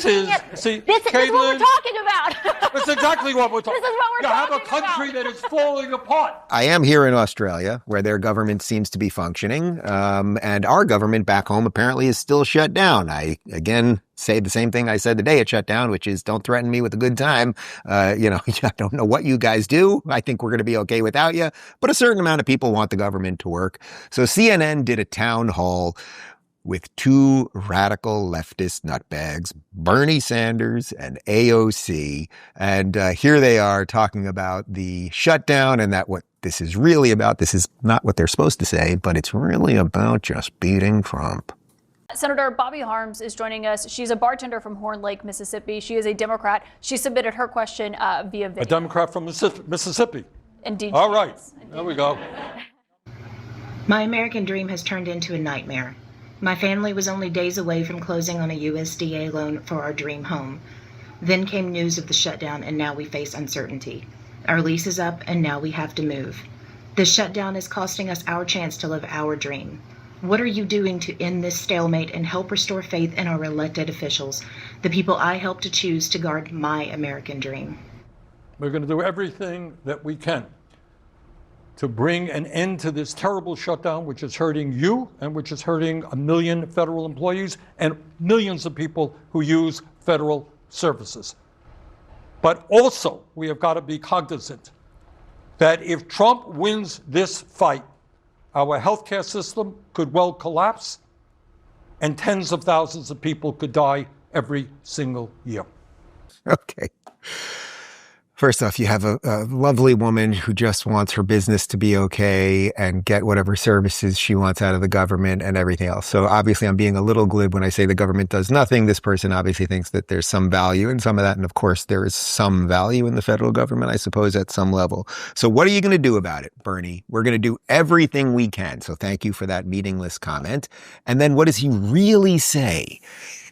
This is what we're talking about. That's exactly what we're talking about. This is what we're talking about. You have a country that is falling apart. I am here in Australia, where their government seems to be functioning, and our government back home apparently is still shut down. I, again, say the same thing I said the day it shut down, which is don't threaten me with a good time. I don't know what you guys do. I think we're going to be okay without you. But a certain amount of people want the government to work. So CNN did a town hall with two radical leftist nutbags, Bernie Sanders and AOC. And here they are talking about the shutdown and that what this is really about. This is not what they're supposed to say, but it's really about just beating Trump. Senator Bobby Harms is joining us. She's a bartender from Horn Lake, Mississippi. She is a Democrat. She submitted her question via video. A Democrat from Mississippi. Indeed. All right. There we go. My American dream has turned into a nightmare. My family was only days away from closing on a USDA loan for our dream home. Then came news of the shutdown, and now we face uncertainty. Our lease is up, and now we have to move. The shutdown is costing us our chance to live our dream. What are you doing to end this stalemate and help restore faith in our elected officials, the people I helped to choose to guard my American dream? We're going to do everything that we can to bring an end to this terrible shutdown, which is hurting you and which is hurting 1 million federal employees and millions of people who use federal services. But also, we have got to be cognizant that if Trump wins this fight, our healthcare system could well collapse and tens of thousands of people could die every single year. Okay. First off, you have a lovely woman who just wants her business to be okay and get whatever services she wants out of the government and everything else. So obviously I'm being a little glib when I say the government does nothing. This person obviously thinks that there's some value in some of that. And of course, there is some value in the federal government, I suppose, at some level. So what are you going to do about it, Bernie? We're going to do everything we can. So thank you for that meaningless comment. And then what does he really say?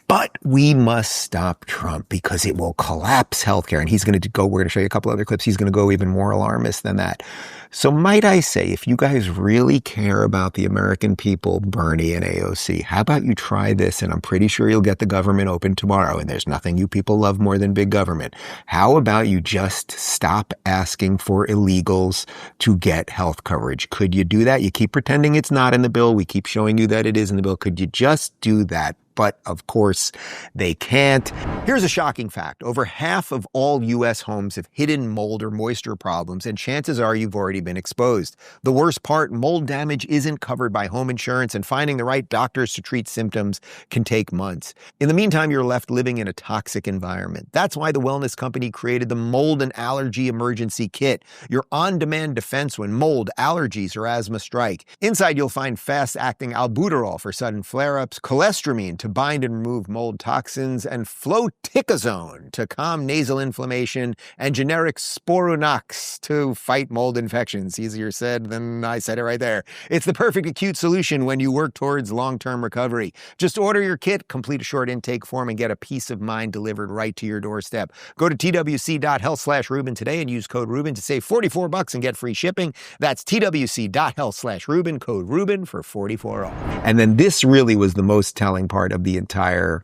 But we must stop Trump because it will collapse healthcare. And he's going to go, we're going to show you a couple other clips. He's going to go even more alarmist than that. So might I say, if you guys really care about the American people, Bernie and AOC, how about you try this? And I'm pretty sure you'll get the government open tomorrow. And there's nothing you people love more than big government. How about you just stop asking for illegals to get health coverage? Could you do that? You keep pretending it's not in the bill. We keep showing you that it is in the bill. Could you just do that? But of course, they can't. Here's a shocking fact. Over half of all U.S. homes have hidden mold or moisture problems, and chances are you've already been exposed. The worst part, mold damage isn't covered by home insurance, and finding the right doctors to treat symptoms can take months. In the meantime, you're left living in a toxic environment. That's why the wellness company created the Mold and Allergy Emergency Kit, your on-demand defense when mold, allergies, or asthma strike. Inside, you'll find fast-acting albuterol for sudden flare-ups, cholesterol to bind and remove mold toxins, and fluticasone to calm nasal inflammation, and generic Sporonox to fight mold infections. Easier said than I said it right there. It's the perfect acute solution when you work towards long-term recovery. Just order your kit, complete a short intake form, and get a peace of mind delivered right to your doorstep. Go to twc.health/Rubin today and use code Rubin to save $44 and get free shipping. That's twc.health/Rubin, code Rubin for $44 off. And then this really was the most telling part of the entire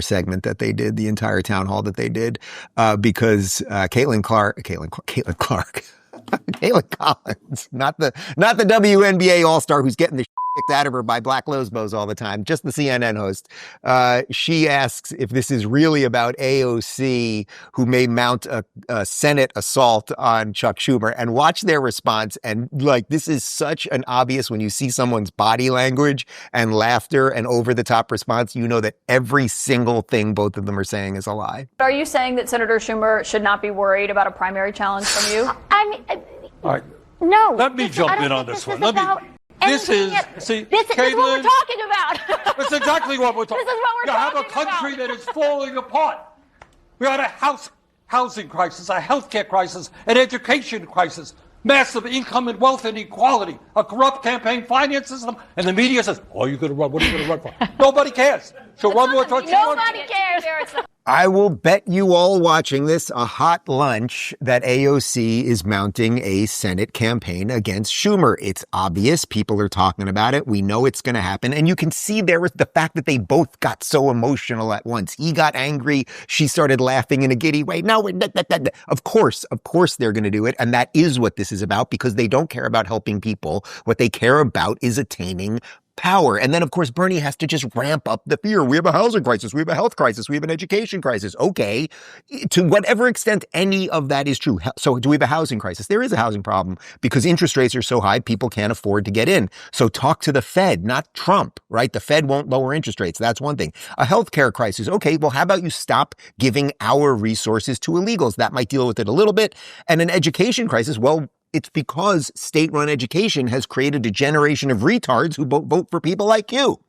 segment that they did, the entire town hall that they did, because Caitlin Collins, not the WNBA All-Star who's getting the kicked out of her by black lesbos all the time, just the CNN host. She asks if this is really about AOC, who may mount a Senate assault on Chuck Schumer, and watch their response. And this is such an obvious, when you see someone's body language and laughter and over the top response, you know that every single thing both of them are saying is a lie. Are you saying that Senator Schumer should not be worried about a primary challenge from you? All right. No. Let me jump in on this one. This is what we're talking about. That's exactly what we're talking about. This is what we're You have talking a country that is falling apart. We had a housing crisis, a healthcare crisis, an education crisis, massive income and wealth inequality, a corrupt campaign finance system, and the media says, "Oh, you're going to run. What are you going to run for?" Nobody cares. So run more. Nobody cares. I will bet you all watching this a hot lunch that AOC is mounting a Senate campaign against Schumer. It's obvious. People are talking about it. We know it's going to happen. And you can see there with the fact that they both got so emotional at once. He got angry. She started laughing in a giddy way. No, of course they're going to do it. And that is what this is about, because they don't care about helping people. What they care about is attaining power. And then, of course, Bernie has to just ramp up the fear. We have a housing crisis. We have a health crisis. We have an education crisis. Okay. To whatever extent any of that is true. So do we have a housing crisis? There is a housing problem because interest rates are so high, people can't afford to get in. So talk to the Fed, not Trump, right? The Fed won't lower interest rates. That's one thing. A healthcare crisis. Okay. Well, how about you stop giving our resources to illegals? That might deal with it a little bit. And an education crisis. Well, it's because state-run education has created a generation of retards who vote for people like you.